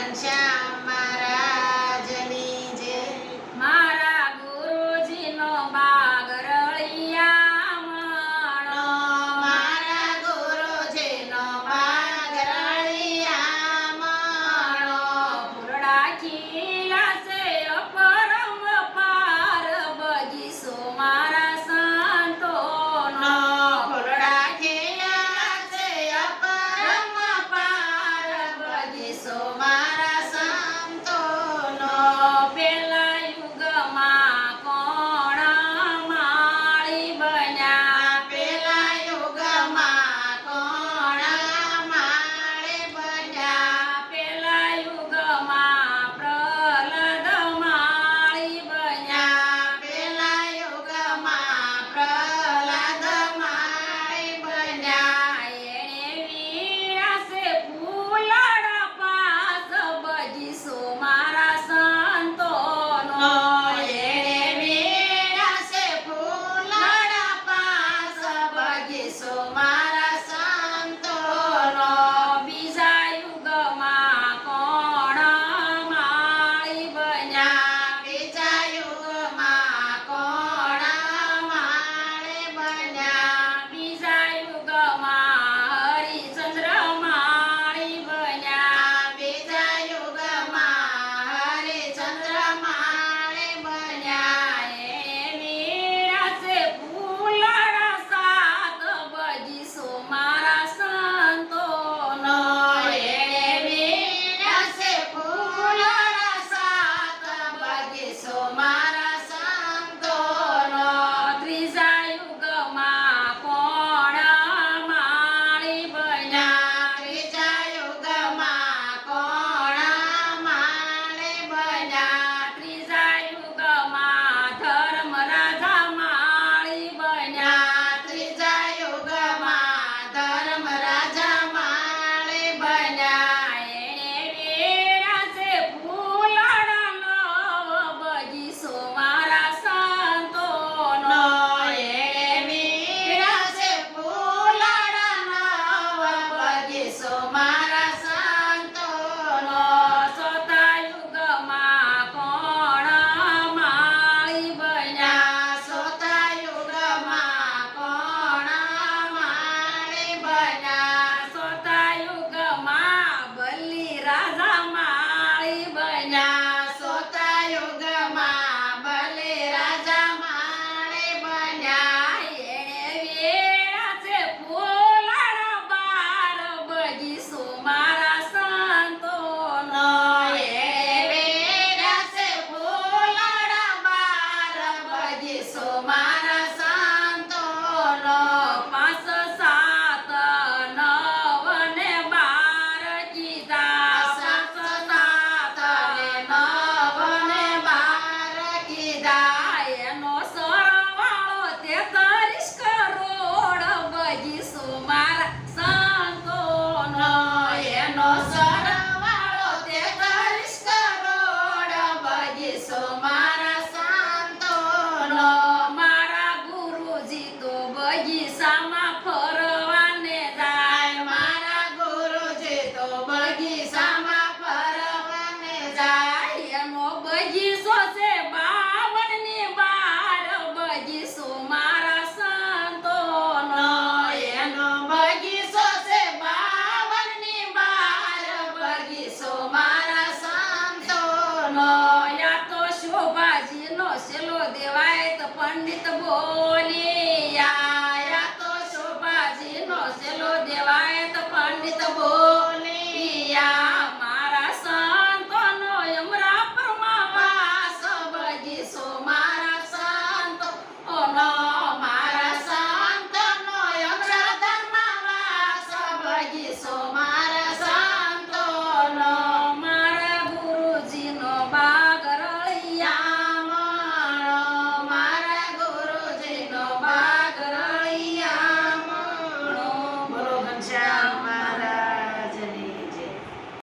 ઘનશ્યામ મહારાજની જય. મારા ગુરુજીનો બાગ રળિયામણો, મારા ગુરુજીનો બાગ રળિયામણો. ફૂલડા ખીલા છે અપરમ પાર, બગીચો મારા સંતોનો. ફૂલડા ખીલ્યા છે અપરમ પાર, બગીચો મારા સંતોનો. પેલા યુગમાં કોણ માળી બન્યા, પેલા યુગમાં કોણ માળે બન્યા. પેલા યુગમાં પ્રહલાદ માળી બન્યા. પેલા યુગમાં પ્રહલાદ માળે બન્યા. એણે વીણાશે ફૂલડા પાસ, બગીચો મારા સંતોનો. એણે વીણાશે ફૂલડા પાસ, બગીચો મારા સંતોનો. બીજા યુગમાં કોણ માળી બન્યા, બીજા યુગમાં કોણ માળે બન્યા. બીજા યુગમાં હરિચંદ્ર માળી બન્યા. બીજા યુગમાં હરિચંદ્ર માળે બન્યા. એણે વીણાશે ફૂલડા સાત, બગીચો મારા સંતોનો. એણે વીણાશે ફૂલડા સાત, બગીચો મારા સંતોનો. ત્રીજા યુગમાં કોણ માળી બન્યા, ત્રીજા યુગમાં કોણ માળે બન્યા. ત્રીજા યુગમાં ધર્મ રાજા માળી બન્યા. ત્રીજા યુગમાં ધર્મ રાજા માળે બન્યા. એણે વીણાશે ફૂલડા નવ, બગીચો મારા સંતોનો. એણે વીણાશે ફૂલડા નવ, બગીચો મારા સંતોનો. ચોથા યુગમાં કોણ માળી બન્યા, ચોથા યુગમાં કોણ માળે બન્યા. ચોથા યુગમાં બલિ રાજા માળી બન્યા. ચોથા યુગમાં બલિ રાજા માળે બન્યા. એણે વીણાશે ફૂલડા બાર, બગીચો મારા સંતોનો. એણે વીણાશે ફૂલડા બાર, બગીચો મારા સંતોનો. પાંચ સાત નવ ને બાર કીધા, સાત સાત ને નવ ને બાર કીધા. એનો સરવાળો 33 કરોડ, બગીચો મારા સંતોનો. એનો સરવાળો 33 કરોડ, બગીચો મારા સંતોનો. મારા ગુરુજી તો બગીચામાં ફરવાને જાય, મારા ગુરુજી તો બગીચામાં ફરવાને જાય. એનો બગીચો છે 52 ની બાર, બગીચો મારા સંતોનો. એનો બગીચો છે 52 ની બાર, બગીચો મારા સંતોનો. યા તો શોભાજીનો સેલો દેવાય તો પંડિત બોલ